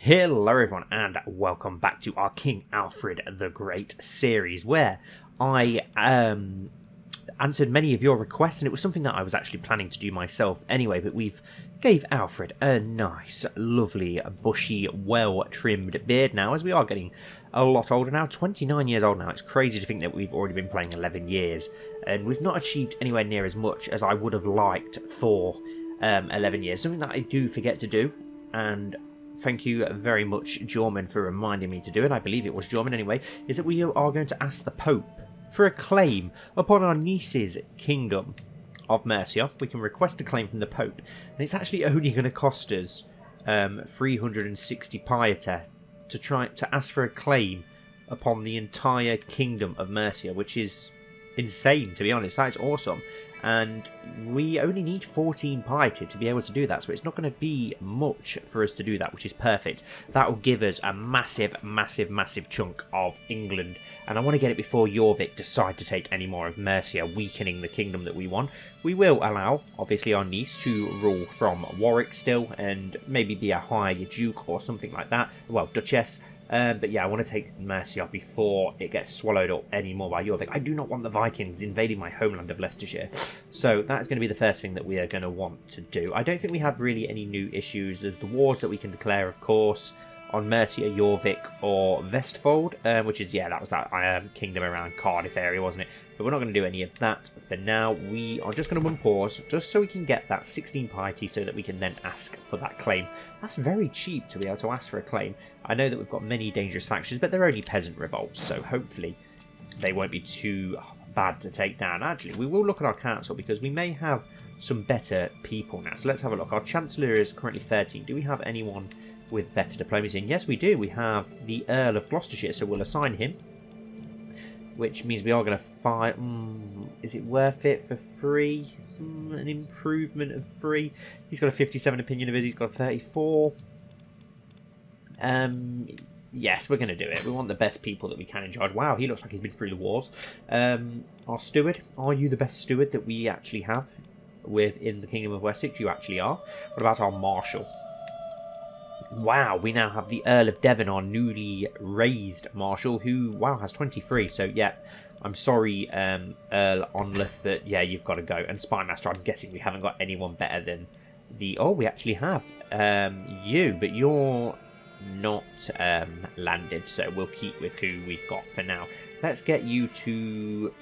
Hello everyone and welcome back to our King Alfred the Great series, where I answered many of your requests, and it was something that I was actually planning to do myself anyway, but we've gave Alfred a nice, lovely, bushy, well-trimmed beard now, as we are getting a lot older now, 29 years old now. It's crazy to think that we've already been playing 11 years, and we've not achieved anywhere near as much as I would have liked for 11 years, something that I do forget to do, and thank you very much, Jorman, for reminding me to do it. I believe it was Jorman anyway. Is that we are going to ask the Pope for a claim upon our niece's kingdom of Mercia. We can request a claim from the Pope, and it's actually only going to cost us 360 piety to try to ask for a claim upon the entire kingdom of Mercia, which is insane, to be honest. That is awesome. And we only need 14 piety to be able to do that, so it's not going to be much for us to do that, which is perfect. That will give us a massive, massive, massive chunk of England, and I want to get it before Jorvik decide to take any more of Mercia, weakening the kingdom that we want. We will allow, obviously, our niece to rule from Warwick still, and maybe be a higher duke or something like that, well, duchess. But yeah, I want to take Mercia before it gets swallowed up anymore by Jorvik. I do not want the Vikings invading my homeland of Leicestershire. So that's going to be the first thing that we are going to want to do. I don't think we have really any new issues. There's the wars that we can declare, of course, on Mercia, Jorvik, or Vestfold, which is, yeah, that was that kingdom around Cardiff area, wasn't it? But we're not going to do any of that for now. We are just going to unpause, just so we can get that 16 piety, so that we can then ask for that claim. That's very cheap to be able to ask for a claim. I know that we've got many dangerous factions, but they're only peasant revolts, so hopefully they won't be too bad to take down. Actually, we will look at our council, because we may have some better people now. So let's have a look. Our Chancellor is currently 13. Do we have anyone with better diplomacy? And yes, we do. We have the Earl of Gloucestershire, so we'll assign him, which means we are going to fight. Is it worth it for free? An improvement of free. He's got a 57 opinion of his. He's got a 34. Yes, we're going to do it. We want the best people that we can in charge. Wow, he looks like he's been through the wars. Our steward. Are you the best steward that we actually have within the Kingdom of Wessex? You actually are. What about our marshal? Wow, we now have the Earl of Devon, our newly raised marshal, who, wow, has 23. So, yeah, I'm sorry, Earl Onleth, but, yeah, you've got to go. And Spymaster, I'm guessing we haven't got anyone better than the... Oh, we actually have you, but you're not landed, so we'll keep with who we've got for now. Let's get you to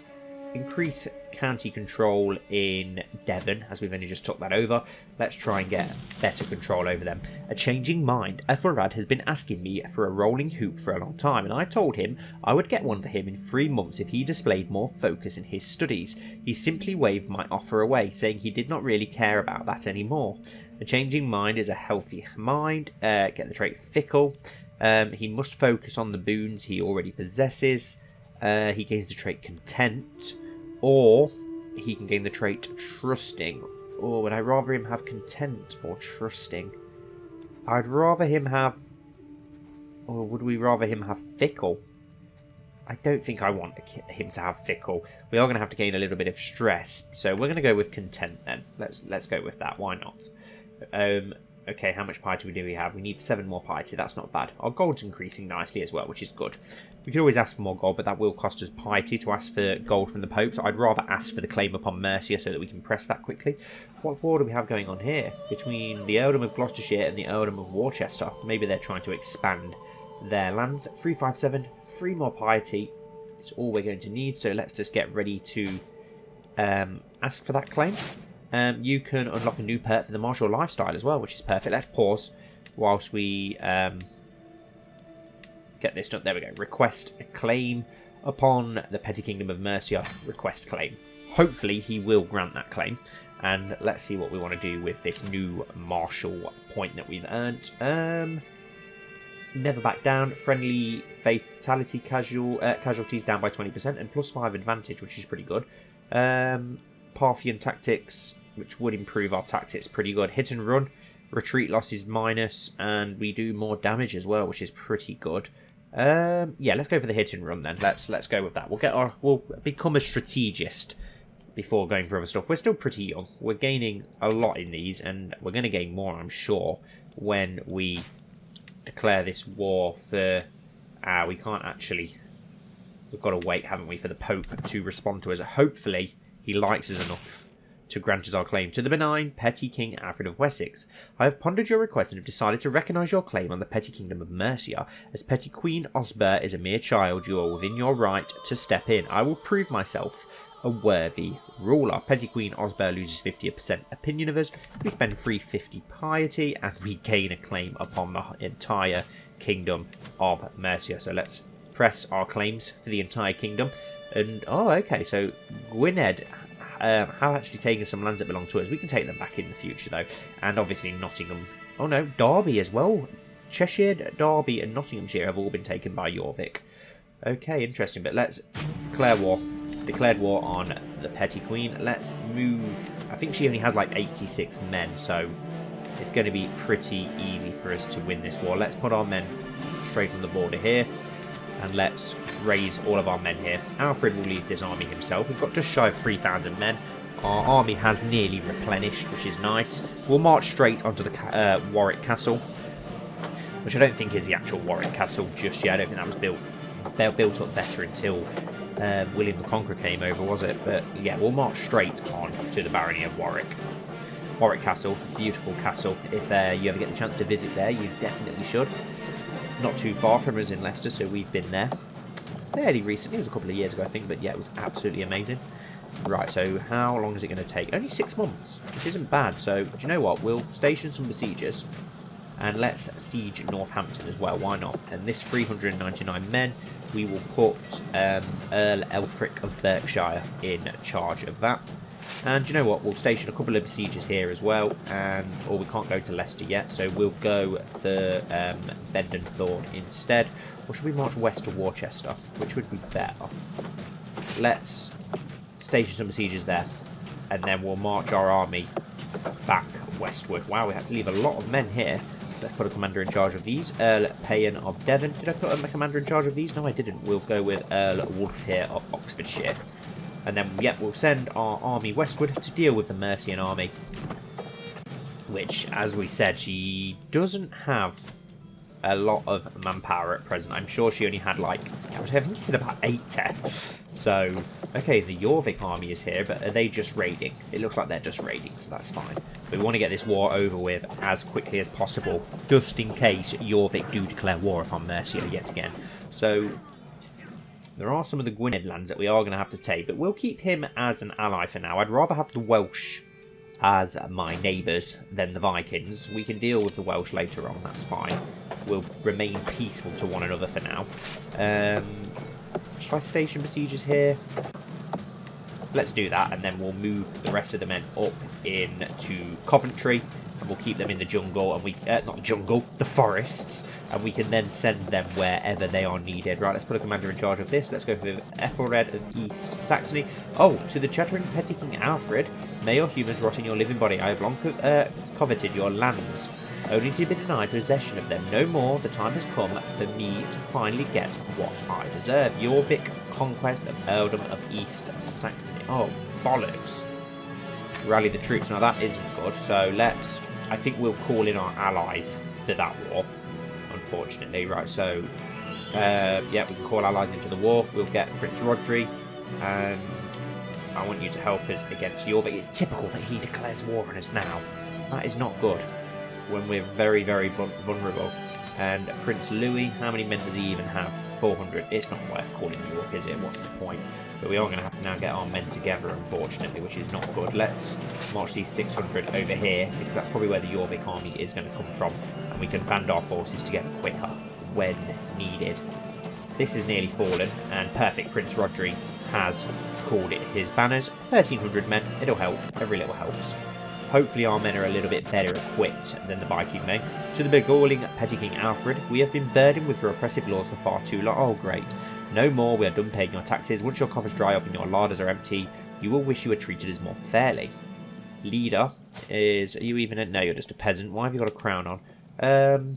increase county control in Devon, as we've only just took that over. Let's try and get better control over them. A changing mind. Ethelred has been asking me for a rolling hoop for a long time, and I told him I would get one for him in 3 months if he displayed more focus in his studies. He simply waved my offer away, saying he did not really care about that anymore. A changing mind is a healthy mind. Get the trait fickle. He must focus on the boons he already possesses. He gains the trait content, or he can gain the trait trusting. Or would I rather him have content or trusting? I'd rather him have... Or would we rather him have fickle? I don't think I want him to have fickle. We are going to have to gain a little bit of stress, so we're going to go with content then. Let's go with that. Why not? Okay, how much piety do we have? We need 7 more piety. That's not bad. Our gold's increasing nicely as well, which is good. We could always ask for more gold, but that will cost us piety to ask for gold from the Pope. So I'd rather ask for the claim upon Mercia so that we can press that quickly. What war do we have going on here? Between the Earldom of Gloucestershire and the Earldom of Worcester. Maybe they're trying to expand their lands. 357, 3 more piety. It's all we're going to need. So let's just get ready to ask for that claim. You can unlock a new perk for the martial lifestyle as well, which is perfect. Let's pause whilst we get this done. There we go. Request a claim upon the Petty Kingdom of Mercia. Request claim. Hopefully he will grant that claim. And let's see what we want to do with this new martial point that we've earned. Never back down. Friendly fatality casualties down by 20% and +5 advantage, which is pretty good. Parthian tactics, which would improve our tactics pretty good. Hit and run, retreat losses minus, and we do more damage as well, which is pretty good. Yeah, let's go for the hit and run then. Let's go with that. We'll become a strategist before going for other stuff. We're still pretty young. We're gaining a lot in these, and we're going to gain more, I'm sure, when we declare this war for... we can't actually... We've got to wait, haven't we, for the Pope to respond to us. Hopefully, he likes us enough to grant us our claim to the benign petty King Alfred of Wessex. I have pondered your request and have decided to recognise your claim on the petty kingdom of Mercia. As petty Queen Osber is a mere child, you are within your right to step in. I will prove myself a worthy ruler. Petty Queen Osber loses 50% opinion of us. We spend 350 piety, and we gain a claim upon the entire kingdom of Mercia. So let's press our claims for the entire kingdom. And, oh, okay, so Gwynedd have actually taken some lands that belong to us. We can take them back in the future, though. And obviously Nottingham. Oh, no, Derby as well. Cheshire, Derby, and Nottinghamshire have all been taken by Jorvik. Okay, interesting. But let's declare war. Declared war on the Petty Queen. Let's move. I think she only has like 86 men, so it's going to be pretty easy for us to win this war. Let's put our men straight on the border here. And let's raise all of our men here. Alfred will lead this army himself. We've got just shy of 3,000 men. Our army has nearly replenished, which is nice. We'll march straight onto the Warwick Castle, which I don't think is the actual Warwick Castle just yet. I don't think that was built up better until William the Conqueror came over, was it? But yeah, we'll march straight on to the barony of Warwick. Warwick Castle, beautiful castle. If you ever get the chance to visit there, you definitely should. Not too far from us in Leicester, so we've been there fairly recently. It was a couple of years ago, I think, but yeah, it was absolutely amazing. Right, so how long is it going to take? Only 6 months, which isn't bad. So, do you know what? We'll station some besiegers, and let's siege Northampton as well. Why not? And this 399 men, we will put Earl Alfred of Berkshire in charge of that. And you know what? We'll station a couple of besiegers here as well, or we can't go to Leicester yet, so we'll go the Bend and Thorn instead. Or should we march west to Worcester? Which would be better? Let's station some besiegers there, and then we'll march our army back westward. Wow, we had to leave a lot of men here. Let's put a commander in charge of these. Earl Payan of Devon. Did I put a commander in charge of these? No, I didn't. We'll go with Earl Wolf here of Oxfordshire. And then, yeah, we'll send our army westward to deal with the Mercian army. Which, as we said, she doesn't have a lot of manpower at present. I'm sure she only had, like, I think she said about 80. So, okay, the Jorvik army is here, but are they just raiding? It looks like they're just raiding, so that's fine. But we want to get this war over with as quickly as possible, just in case Jorvik do declare war upon Mercia yet again. So there are some of the Gwynedd lands that we are going to have to take, but we'll keep him as an ally for now. I'd rather have the Welsh as my neighbours than the Vikings. We can deal with the Welsh later on, that's fine. We'll remain peaceful to one another for now. Should I station besiegers here? Let's do that, and then we'll move the rest of the men up into Coventry, and we'll keep them in the jungle, and not the jungle, the forests, and we can then send them wherever they are needed. Right, let's put a commander in charge of this. Let's go for Ethelred of East Saxony. Oh, to the chattering petty King Alfred, may your humans rot in your living body. I have long coveted your lands, only to be denied possession of them. No more, the time has come for me to finally get what I deserve. Jorvik conquest of Earldom of East Saxony. Oh, bollocks. Rally the troops. Now that isn't good, so I think we'll call in our allies for that war, unfortunately. Right, so, yeah, we can call allies into the war. We'll get Prince Rodri, and I want you to help us against Jorvik. It's typical that he declares war on us now. That is not good when we're very, very vulnerable. And Prince Louis, how many men does he even have? 400. It's not worth calling York, is it? What's the point? But we are going to have to now get our men together, unfortunately, which is not good. Let's march these 600 over here, because that's probably where the Jorvik army is going to come from, and we can band our forces together quicker when needed. This is nearly fallen, and perfect. Prince Rodri has called it his banners. 1,300 men. It'll help. Every little helps. Hopefully our men are a little bit better equipped than the Viking men. To the begauling petty King Alfred, we have been burdened with your oppressive laws for far too long. Oh, great. No more, we are done paying your taxes. Once your coffers dry up and your larders are empty, you will wish you were treated as more fairly. Leader is... Are you even a... No, you're just a peasant. Why have you got a crown on?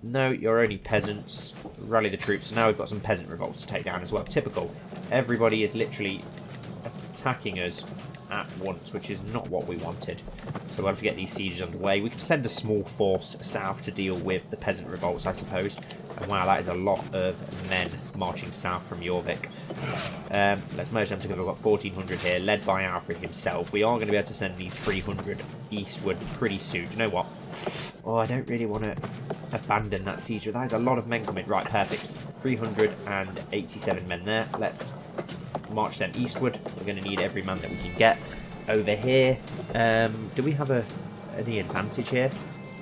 No, you're only peasants. Rally the troops. Now we've got some peasant revolts to take down as well. Typical. Everybody is literally attacking us at once, which is not what we wanted. So we'll have to get these sieges underway. We could send a small force south to deal with the peasant revolts, I suppose. And wow, that is a lot of men marching south from Jorvik. Let's merge them together. We've got 1,400 here, led by Alfred himself. We are going to be able to send these 300 eastward pretty soon. Do you know what? Oh, I don't really want to abandon that siege. That is a lot of men coming. Right, perfect. 387 men there. Let's march them eastward. We're going to need every man that we can get. Over here, do we have any advantage here?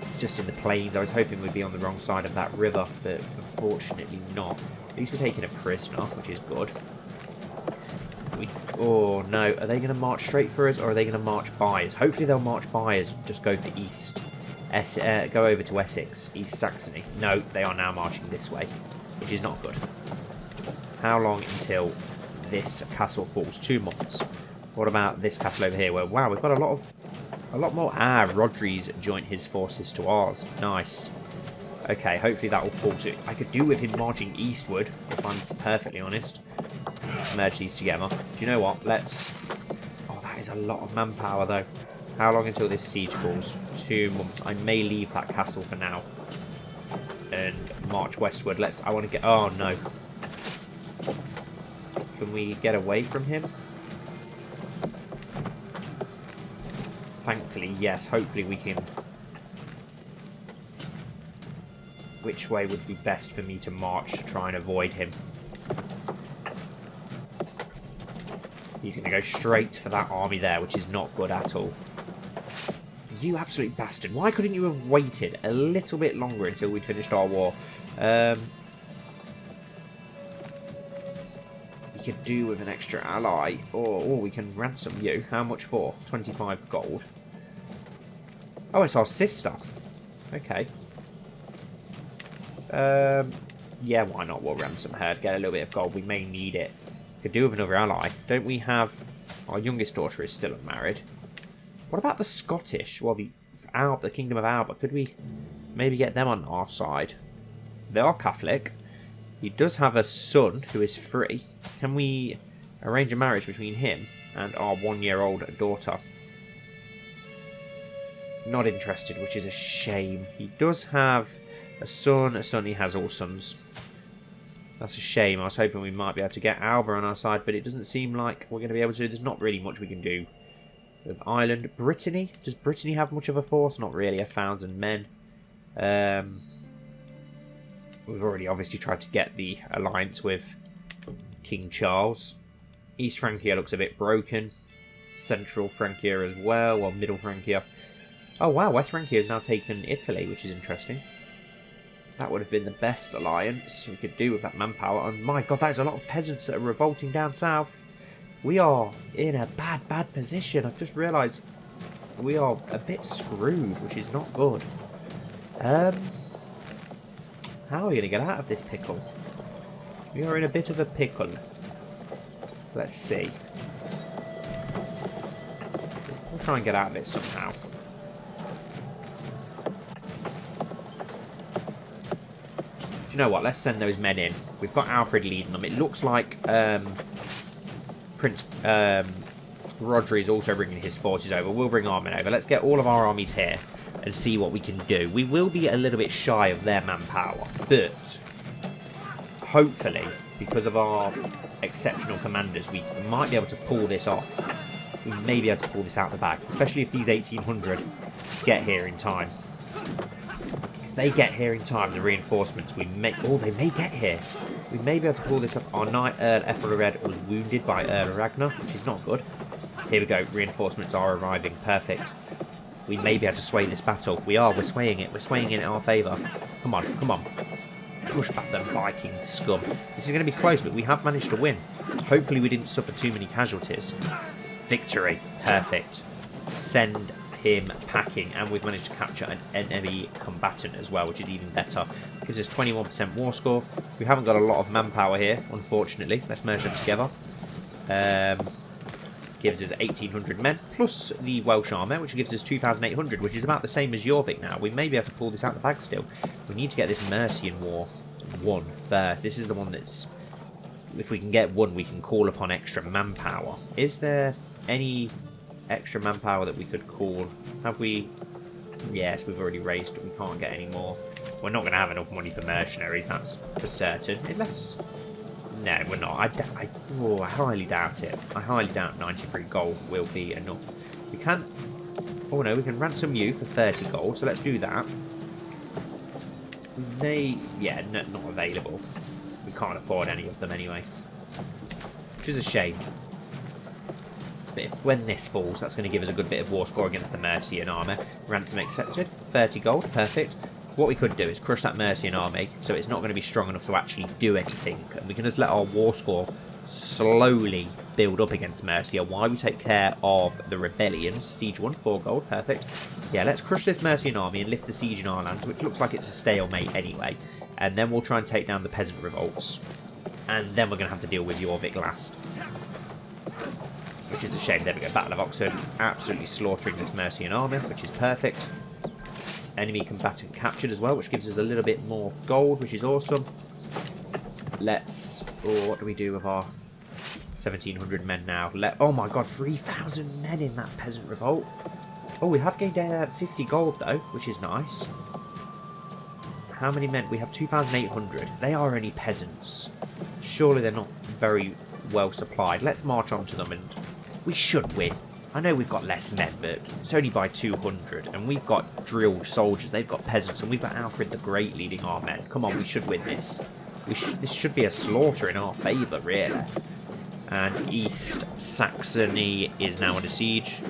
It's just in the plains. I was hoping we'd be on the wrong side of that river, but unfortunately not. At least we're taking a prisoner, which is good. Oh no, are they going to march straight for us, or are they going to march by us? Hopefully they'll march by us and just go to the east. Go over to Essex, East Saxony. No, they are now marching this way, which is not good. How long until this castle falls? 2 months. What about this castle over here? Well, wow, we've got a lot more. Ah, Rodri's joined his forces to ours. Nice. Okay, hopefully that will fall too. I could do with him marching eastward, if I'm perfectly honest. Let's merge these together. Do you know what? Let's... Oh, that is a lot of manpower, though. How long until this siege falls? 2 months. I may leave that castle for now and march westward. I want to get... Oh, no. Can we get away from him? Thankfully, yes. Hopefully we can... Which way would be best for me to march to try and avoid him? He's going to go straight for that army there, which is not good at all. You absolute bastard. Why couldn't you have waited a little bit longer until we'd finished our war? We could do with an extra ally. Or we can ransom you. How much for? 25 gold. Oh, it's our sister. Okay. Yeah, why not? We'll ransom her. Get a little bit of gold. We may need it. Could do with another ally. Don't we have... Our youngest daughter is still unmarried. What about the Scottish? Well, the Kingdom of Alba. Could we maybe get them on our side? They are Catholic. He does have a son who is free. Can we arrange a marriage between him and our 1-year-old daughter? Not interested, which is a shame. He does have a son. He has all sons. That's a shame. I was hoping we might be able to get Alba on our side, but it doesn't seem like we're going to be able to. There's not really much we can do with Ireland. Brittany? Does Brittany have much of a force? Not really. 1,000 men. We've already obviously tried to get the alliance with King Charles. East Francia looks a bit broken. Central Francia as well. Well, Middle Francia. Oh wow, West Francia has now taken Italy, which is interesting. That would have been the best alliance we could do with that manpower. And my god, that is a lot of peasants that are revolting down south. We are in a bad position. I've just realised we are a bit screwed, which is not good. How are we going to get out of this pickle? We are in a bit of a pickle. Let's see. We'll try and get out of it somehow. You know what? Let's send those men in. We've got Alfred leading them. It looks like Prince Rodri is also bringing his forces over. We'll bring our men over. Let's get all of our armies here and see what we can do. We will be a little bit shy of their manpower, but hopefully, because of our exceptional commanders, we might be able to pull this off. We may be able to pull this out of the bag, especially if these 1,800 get here in time. They get here in time, the reinforcements we may... Oh, they may get here. We may be able to pull this up. Our knight, Earl Alfred, was wounded by Earl Ragnar, which is not good. Here we go. Reinforcements are arriving. Perfect. We may be able to sway this battle. We're swaying it. We're swaying it in our favour. Come on, come on. Push back them Viking scum. This is going to be close, but we have managed to win. Hopefully we didn't suffer too many casualties. Victory. Perfect. Send him packing, and we've managed to capture an enemy combatant as well, which is even better. Gives us 21% war score. We haven't got a lot of manpower here, unfortunately. Let's merge them together. Gives us 1,800 men, plus the Welsh armour, which gives us 2,800, which is about the same as Jorvik now. We may be able to pull this out of the bag still. We need to get this Mercian War won first. This is the one that's... If we can get one, we can call upon extra manpower. Is there any extra manpower that we could call? Have we? Yes, we've already raised it. We can't get any more. We're not going to have enough money for mercenaries, that's for certain. Unless... No, we're not. I highly doubt it. I highly doubt 93 gold will be enough. We can... Oh no, we can ransom you for 30 gold, so let's do that. They... Yeah, not available. We can't afford any of them anyway. Which is a shame. But when this falls, that's going to give us a good bit of war score against the Mercian army. Ransom accepted. 30 gold, perfect. What we could do is crush that Mercian army, so it's not going to be strong enough to actually do anything. And we can just let our war score slowly build up against Mercia while we take care of the rebellions. Siege 1, 4 gold, perfect. Yeah, let's crush this Mercian army and lift the siege in our lands, which looks like it's a stalemate anyway. And then we'll try and take down the peasant revolts. And then we're going to have to deal with Jorvik last. Which is a shame. There we go, Battle of Oxford. Absolutely slaughtering this Mercian army, which is perfect. Enemy combatant captured as well, which gives us a little bit more gold, which is awesome. Let's... Oh, what do we do with our 1,700 men now? Oh my god, 3,000 men in that peasant revolt. Oh, we have gained 50 gold though, which is nice. How many men? We have 2,800. They are only peasants. Surely they're not very well supplied. Let's march on to them and we should win. I know we've got less men, but it's only by 200. And we've got drilled soldiers. They've got peasants. And we've got Alfred the Great leading our men. Come on, we should win this. This should be a slaughter in our favour, really. And East Saxony is now under siege.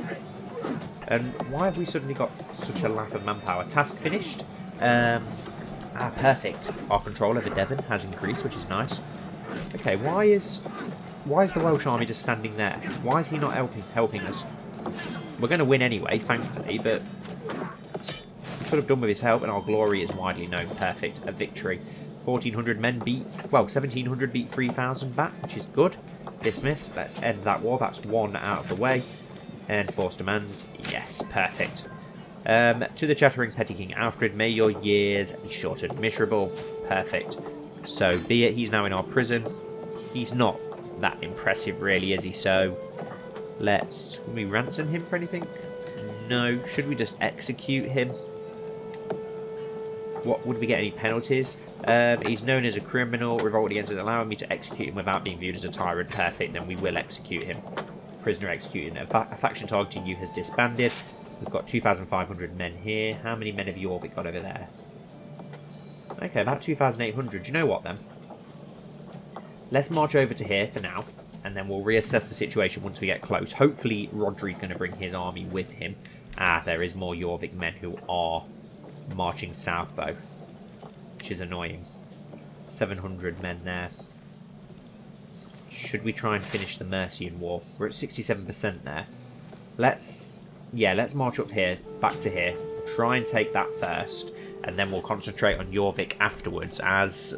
And why have we suddenly got such a lack of manpower? Task finished. Perfect. Our control over Devon has increased, which is nice. Okay, why is the Welsh army just standing there? Why is he not helping us? We're going to win anyway, thankfully, but we could have done with his help, and our glory is widely known. Perfect. A victory. 1,400 men beat... Well, 1,700 beat 3,000 back, which is good. Dismiss. Let's end that war. That's one out of the way. And force demands. Yes, perfect. To the chattering petty king Alfred, may your years be short and miserable. Perfect. So be it. He's now in our prison. He's not that impressive, really, is he? So let's... Can we ransom him for anything? No. Should we just execute him? What would we get any penalties? He's known as a criminal. Revolt against it, allowing me to execute him without being viewed as a tyrant. Perfect. Then we will execute him. Prisoner executed. A faction targeting you has disbanded. We've got 2,500 men here. How many men have Jorvik got over there? Okay, about 2,800. Do you know what, then? Let's march over to here for now, and then we'll reassess the situation once we get close. Hopefully, Rodri's going to bring his army with him. There is more Jorvik men who are marching south, though, which is annoying. 700 men there. Should we try and finish the Mercian War? We're at 67% there. Let's march up here, back to here. Try and take that first, and then we'll concentrate on Jorvik afterwards, as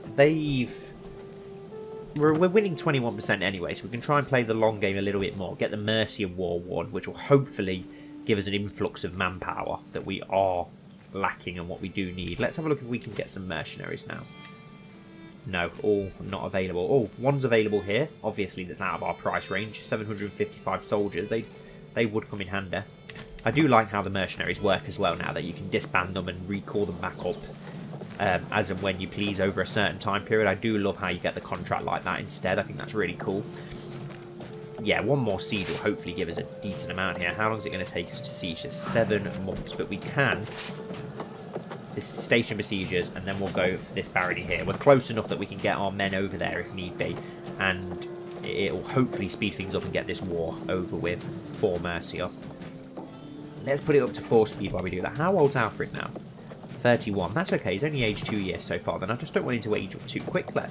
we're winning 21% anyway, so we can try and play the long game a little bit more. Get the Mercian War won, which will hopefully give us an influx of manpower that we are lacking and what we do need. Let's have a look if we can get some mercenaries now. No, all not available. Oh, one's available here. Obviously, that's out of our price range. 755 soldiers. They would come in handy. I do like how the mercenaries work as well now, that you can disband them and recall them back up as and when you please over a certain time period. I do love how you get the contract like that instead. I think that's really cool. Yeah, one more siege will hopefully give us a decent amount here. How long is it going to take us to siege this? 7 months, but we can this station besiegers, and then we'll go for this barony here. We're close enough that we can get our men over there if need be, and it will hopefully speed things up and get this war over with for Mercia. Let's put it up to 4 speed while we do that. How old's Alfred now? 31. That's okay. He's only aged 2 years so far. Then I just don't want him to age up too quickly.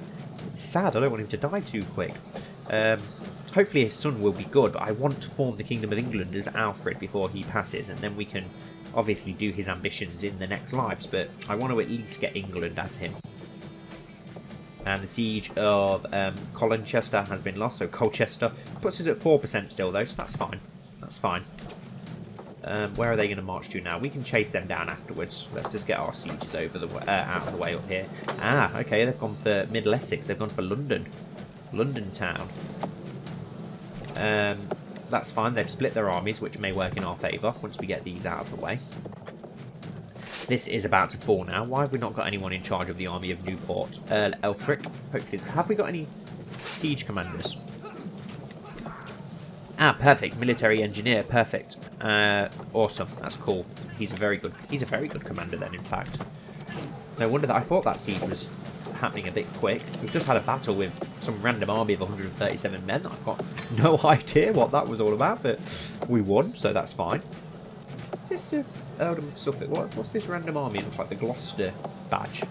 It's sad. I don't want him to die too quick. Hopefully his son will be good, but I want to form the Kingdom of England as Alfred before he passes, and then we can obviously do his ambitions in the next lives, but I want to at least get England as him. And the siege of Colchester has been lost, so Colchester puts us at 4% still though, so that's fine. That's fine. Where are they going to march to now? We can chase them down afterwards. Let's just get our sieges over the out of the way up here. Okay, they've gone for Middle Essex. They've gone for London. London town. that's fine. They've split their armies, which may work in our favour once we get these out of the way. This is about to fall now. Why have we not got anyone in charge of the army of Newport? Earl Alfred. Hopefully, have we got any siege commanders? Ah, perfect. Military engineer. Perfect. Awesome. That's cool. He's a very good commander then, in fact. No wonder that I thought that siege was happening a bit quick. We've just had a battle with some random army of 137 men. I've got no idea what that was all about, but we won, so that's fine. Is this the Earldom of Suffolk? What's this random army? It looks like the Gloucester badge.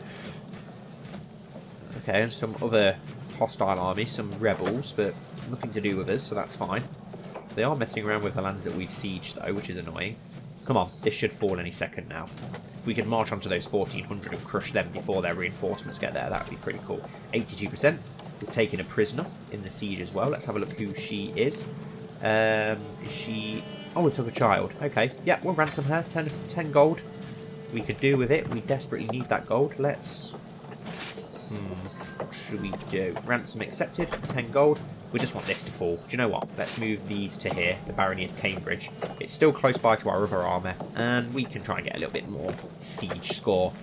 Okay, and some other hostile armies, some rebels, but nothing to do with us, so that's fine. They are messing around with the lands that we've sieged, though, which is annoying. Come on, this should fall any second now. If we can march onto those 1,400 and crush them before their reinforcements get there, that would be pretty cool. 82%. We've taken a prisoner in the siege as well. Let's have a look who she is. Is she... Oh, we took a child. Okay, yeah, we'll ransom her. 10 gold. We could do with it. We desperately need that gold. Let's... what should we do? Ransom accepted. 10 gold. We just want this to fall. Do you know what? Let's move these to here, the Barony of Cambridge. It's still close by to our other armour, and we can try and get a little bit more siege score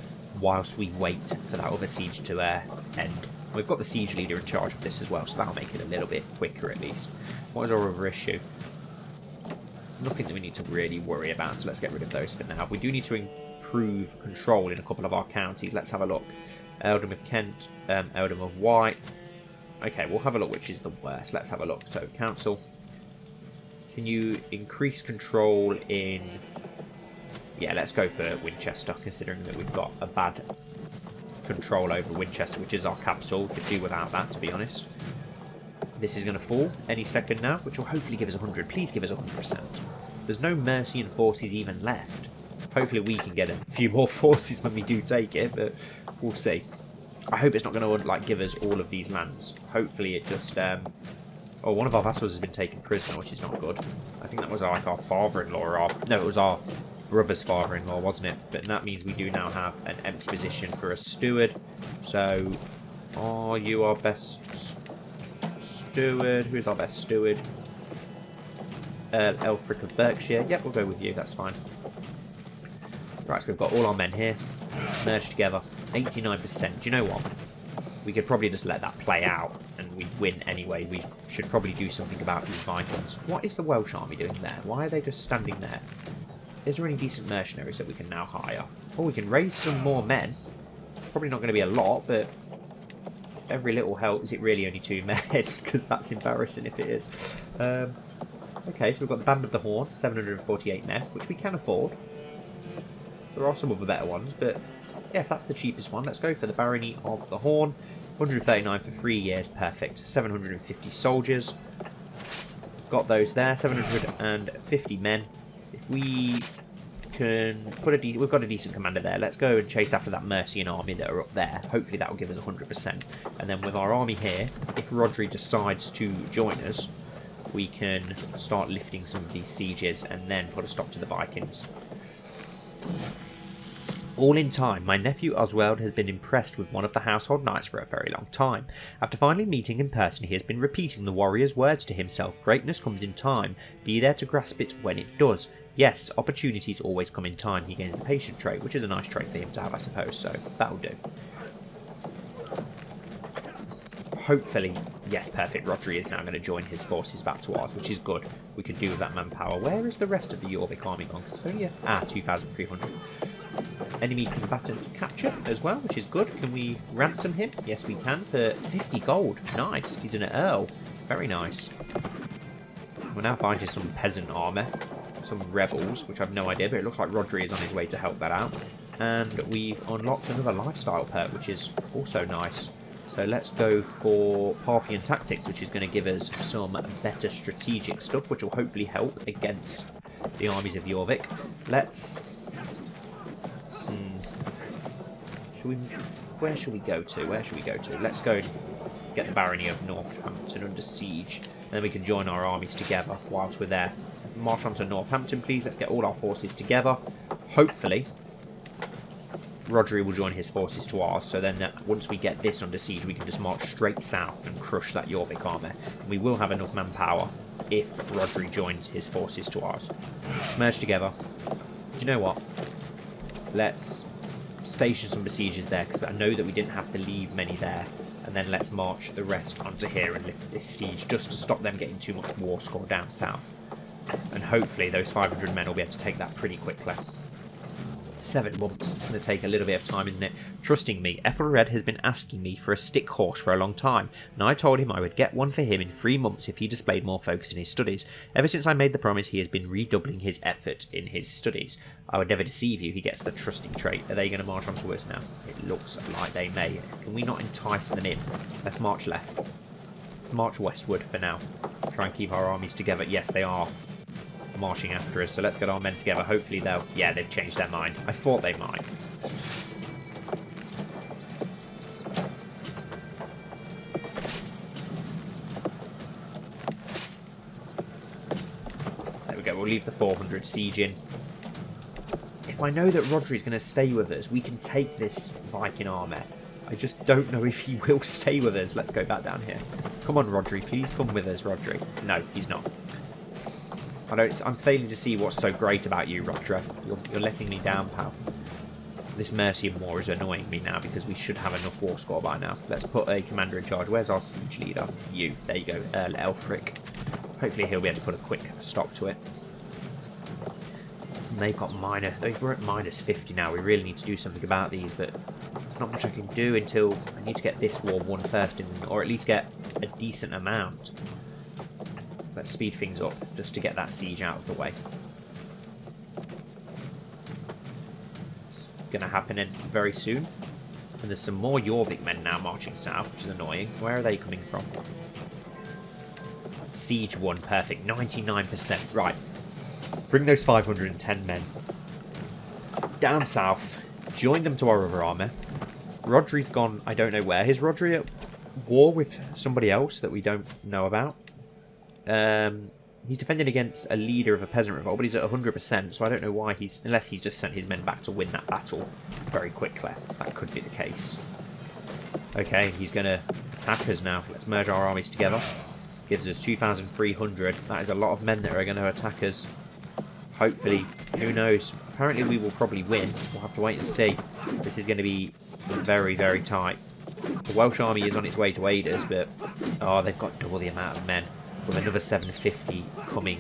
whilst we wait for that other siege to end. We've got the siege leader in charge of this as well, so that'll make it a little bit quicker at least. What is our other issue? Nothing that we need to really worry about, so let's get rid of those for now. We do need to improve control in a couple of our counties. Let's have a look. Earldom of Kent, Earldom of White. Okay, we'll have a look which is the worst. Let's have a look. So, council. Can you increase control in... Yeah, let's go for Winchester, considering that we've got a bad control over Winchester, which is our capital. Could do without that, to be honest. This is going to fall any second now, which will hopefully give us 100. Please give us 100%. There's no Mercian forces even left. Hopefully we can get a few more forces when we do take it, but we'll see. I hope it's not going to like give us all of these lands. Hopefully it just... Oh, one of our vassals has been taken prisoner, which is not good. I think that was like our father-in-law or our... No, it was our brother's father-in-law, wasn't it? But that means we do now have an empty position for a steward. So, are you our best steward? Who's our best steward? Alfred of Berkshire. Yep, we'll go with you. That's fine. Right, so we've got all our men here. Merged together. 89%. Do you know what? We could probably just let that play out and we'd win anyway. We should probably do something about these Vikings. What is the Welsh army doing there? Why are they just standing there? Is there any decent mercenaries that we can now hire? Oh, we can raise some more men. Probably not going to be a lot, but every little help. Is it really only 2 men? Because that's embarrassing if it is. Okay, so we've got the Band of the Horn, 748 men, which we can afford. There are some other better ones, but yeah, if that's the cheapest one, let's go for the Barony of the Horn. 139 for 3 years, perfect. 750 soldiers. Got those there, 750 men. If we can put a... We've got a decent commander there. Let's go and chase after that Mercian army that are up there. Hopefully that will give us 100%. And then with our army here, if Rodri decides to join us, we can start lifting some of these sieges and then put a stop to the Vikings. All in time, my nephew Oswald has been impressed with one of the household knights for a very long time. After finally meeting in person, he has been repeating the warrior's words to himself. Greatness comes in time. Be there to grasp it when it does. Yes, opportunities always come in time. He gains the patient trait, which is a nice trait for him to have, I suppose, so that'll do. Hopefully, yes, perfect. Rodri is now going to join his forces back to ours, which is good. We could do with that manpower. Where is the rest of the Jorvik army gone? So yeah, 2,300. Enemy combatant captured as well, which is good. Can we ransom him? Yes, we can for 50 gold. Nice. He's an Earl. Very nice. We're now finding some peasant armour, some rebels, which I've no idea, but it looks like Rodri is on his way to help that out. And we've unlocked another lifestyle perk, which is also nice. So let's go for Parthian Tactics, which is going to give us some better strategic stuff, which will hopefully help against the armies of Jorvik. Let's... Where should we go to? Where should we go to? Let's go get the Barony of Northampton under siege. Then we can join our armies together whilst we're there. March on to Northampton, please. Let's get all our forces together. Hopefully, Rodri will join his forces to ours. So then once we get this under siege, we can just march straight south and crush that Jorvik army. And we will have enough manpower if Rodri joins his forces to ours. Merge together. Do you know what? Let's station some besiegers there, because I know that we didn't have to leave many there. And then let's march the rest onto here and lift this siege, just to stop them getting too much war score down south. And hopefully those 500 men will be able to take that pretty quickly. 7 months. It's going to take a little bit of time, isn't it? Trusting me, Ethelred has been asking me for a stick horse for a long time, and I told him I would get one for him in 3 months if he displayed more focus in his studies. Ever since I made the promise, he has been redoubling his effort in his studies. I would never deceive you, he gets the trusting trait. Are they going to march on to us now? It looks like they may. Can we not entice them in? Let's march left. Let's march westward for now. Try and keep our armies together. Yes, they are marching after us, so let's get our men together. Hopefully they'll... Yeah, they've changed their mind. I thought they might. There we go. We'll leave the 400 siege in. If I know that Rodri's going to stay with us, we can take this Viking army. I just don't know if he will stay with us. Let's go back down here. Come on, Rodri. Please come with us, Rodri. No, he's not. I'm failing to see what's so great about you, Rodri. You're letting me down, pal. This Mercian war is annoying me now, because we should have enough war score by now. Let's put a commander in charge. Where's our siege leader? You. There you go, Earl Alfred. Hopefully he'll be able to put a quick stop to it. And they've got we're at minus 50 now. We really need to do something about these, but there's not much I can do until I need to get this war won first, or at least get a decent amount. Let's speed things up, just to get that siege out of the way. It's going to happen very soon. And there's some more Jorvik men now marching south, which is annoying. Where are they coming from? Siege 1, perfect. 99%. Right. Bring those 510 men down south. Join them to our other army. Rodri's gone, I don't know where. Is Rodri at war with somebody else that we don't know about? He's defending against a leader of a peasant revolt, but he's at 100%, so I don't know why unless he's just sent his men back to win that battle very quickly. That could be the case. Okay, he's going to attack us now. Let's merge our armies together. Gives us 2,300. That is a lot of men that are going to attack us. Hopefully, who knows? Apparently we will probably win. We'll have to wait and see. This is going to be very, very tight. The Welsh army is on its way to aid us, but... Oh, they've got double the amount of men. With another 750 coming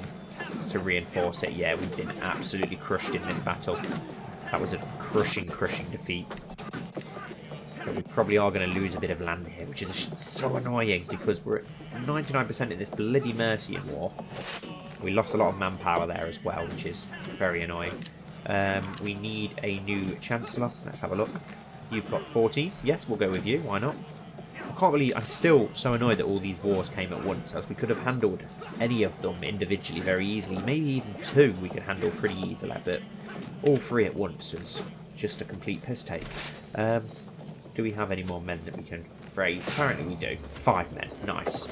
to reinforce it. Yeah, we've been absolutely crushed in this battle. That was a crushing defeat. So we probably are going to lose a bit of land here, which is so annoying because we're at 99% in this bloody Mercian war. We lost a lot of manpower there as well, which is very annoying. We need a new Chancellor. Let's have a look. You've got 14. Yes, we'll go with you. Why not? I'm still so annoyed that all these wars came at once, as we could have handled any of them individually very easily. Maybe even 2 we could handle pretty easily, but all 3 at once is just a complete piss take. Do we have any more men that we can raise? Apparently we do. 5 men. Nice.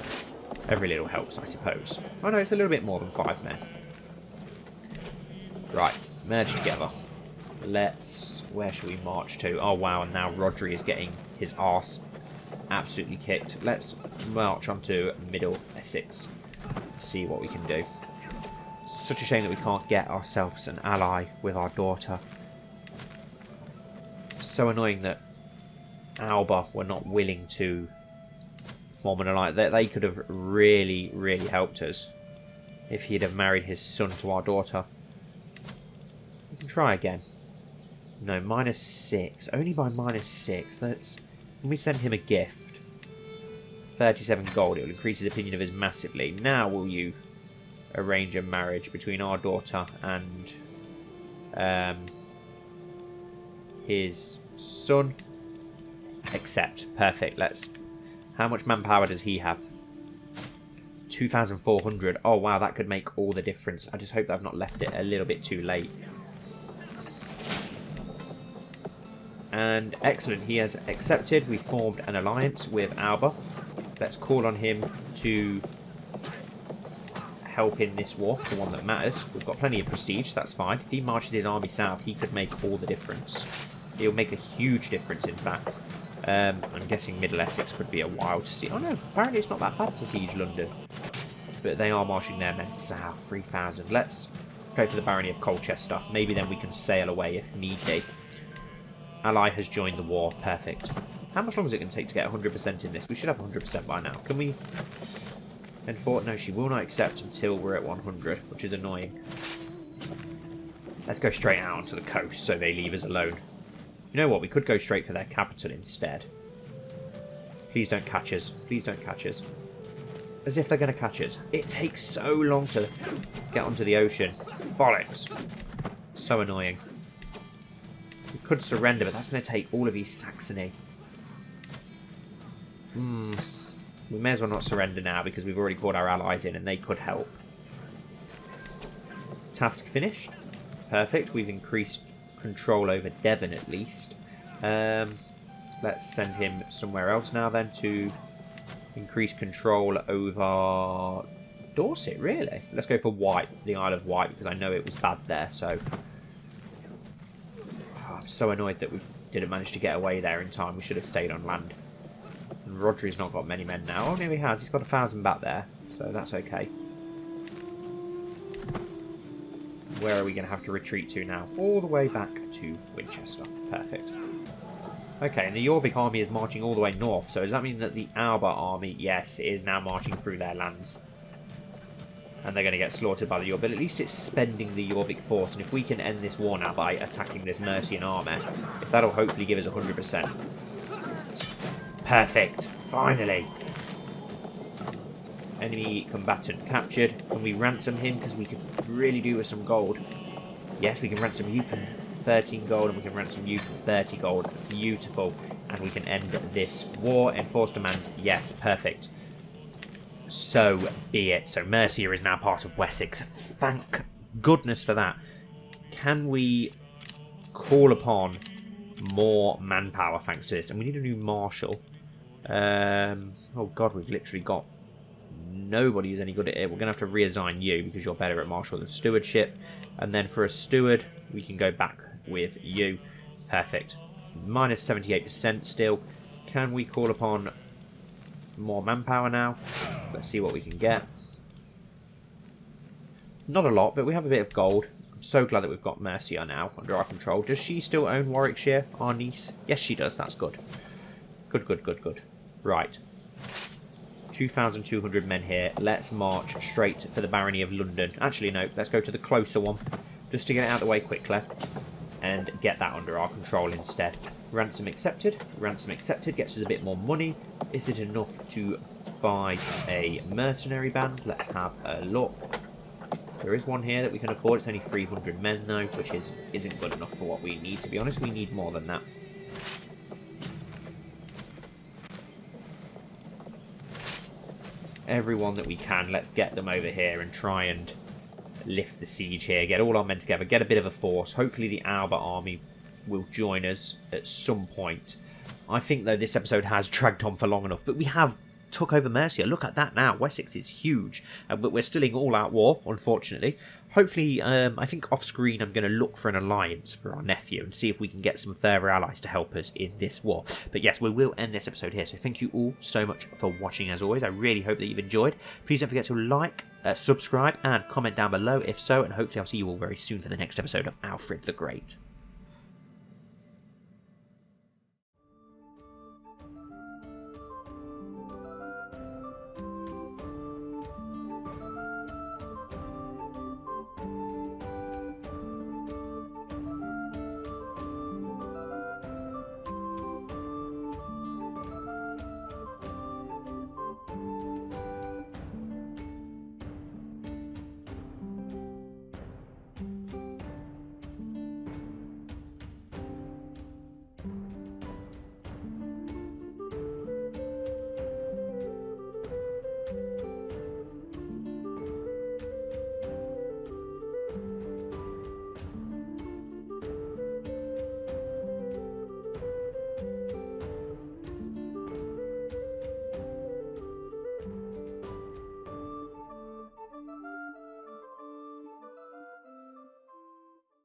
Every little helps, I suppose. Oh no, it's a little bit more than 5 men. Right, merge together. Where should we march to? Oh wow, and now Rodri is getting his arse absolutely kicked. Let's march onto Middle Essex. See what we can do. Such a shame that we can't get ourselves an ally with our daughter. So annoying that Alba were not willing to form an alliance. They could have really, really helped us if he'd have married his son to our daughter. We can try again. No, -6. Only by -6. When we send him a gift, 37 gold, it will increase his opinion of us massively. Now will you arrange a marriage between our daughter and his son? Accept. Perfect. How much manpower does he have? 2,400. Oh wow, that could make all the difference. I just hope that I've not left it a little bit too late. And excellent, he has accepted. We formed an alliance with Alba. Let's call on him to help in this war, the one that matters. We've got plenty of prestige, that's fine. If he marches his army south, he could make all the difference. He'll make a huge difference, in fact. I'm guessing Middle Essex could be a while to see. Oh no, apparently it's not that bad to siege London. but they are marching their men south. 3,000. Let's go for the barony of Colchester. Maybe then we can sail away if need be. Ally has joined the war. Perfect. How much longer is it going to take to get 100% in this? We should have 100% by now. Can we... enforce? No, she will not accept until we're at 100, which is annoying. Let's go straight out onto the coast so they leave us alone. You know what? We could go straight for their capital instead. Please don't catch us. Please don't catch us. As if they're going to catch us. It takes so long to get onto the ocean. Bollocks. So annoying. We could surrender, but that's going to take all of East Saxony. We may as well not surrender now because we've already brought our allies in and they could help. Task finished. Perfect. We've increased control over Devon at least. Let's send him somewhere else now then to increase control over Dorset, really. Let's go for Wight, the Isle of Wight, because I know it was bad there, so... I'm so annoyed that we didn't manage to get away there in time. We should have stayed on land. And Rodri's not got many men now. Oh, no, he has. He's got 1,000 back there, so that's okay. Where are we going to have to retreat to now? All the way back to Winchester. Perfect. Okay, and the Jorvik army is marching all the way north, so does that mean that the Alba army, yes, is now marching through their lands? And they're going to get slaughtered by the Jorvik, but at least it's spending the Jorvik force, and if we can end this war now by attacking this Mercian army, if that'll hopefully give us 100%. Perfect. Finally. Enemy combatant captured. Can we ransom him? Because we could really do with some gold. Yes, we can ransom you for 13 gold, and we can ransom you for 30 gold. Beautiful. And we can end this war. Enforce demands. Yes, perfect. So be it. So Mercia is now part of Wessex. Thank goodness for that. Can we call upon more manpower thanks to this? And we need a new marshal. Oh god, we've literally got nobody who's any good at it. We're going to have to reassign you because you're better at marshal than stewardship. And then for a steward, we can go back with you. Perfect. Minus 78% still. Can we call upon more manpower now? Let's see what we can get. Not a lot, but we have a bit of gold. I'm so glad that we've got Mercia now under our control. Does she still own Warwickshire, our niece? Yes, she does. That's good. Good, good, good, good. Right. 2,200 men here. Let's march straight for the barony of London. Actually, no. Let's go to the closer one. Just to get it out of the way quickly. And get that under our control instead. Ransom accepted. Ransom accepted. Gets us a bit more money. Is it enough to buy a mercenary band? Let's have a look. There is one here that we can afford. It's only 300 men though, which isn't good enough for what we need. To be honest, we need more than that. Everyone that we can, let's get them over here and try and lift the siege here. Get all our men together. Get a bit of a force. Hopefully the Alba army will join us at some point. I think, though, this episode has dragged on for long enough, but we have took over Mercia. Look at that now. Wessex is huge, but we're still in all-out war, unfortunately. Hopefully, I think off-screen I'm going to look for an alliance for our nephew and see if we can get some further allies to help us in this war. But yes, we will end this episode here, so thank you all so much for watching as always. I really hope that you've enjoyed. Please don't forget to like, subscribe, and comment down below if so, and hopefully I'll see you all very soon for the next episode of Alfred the Great.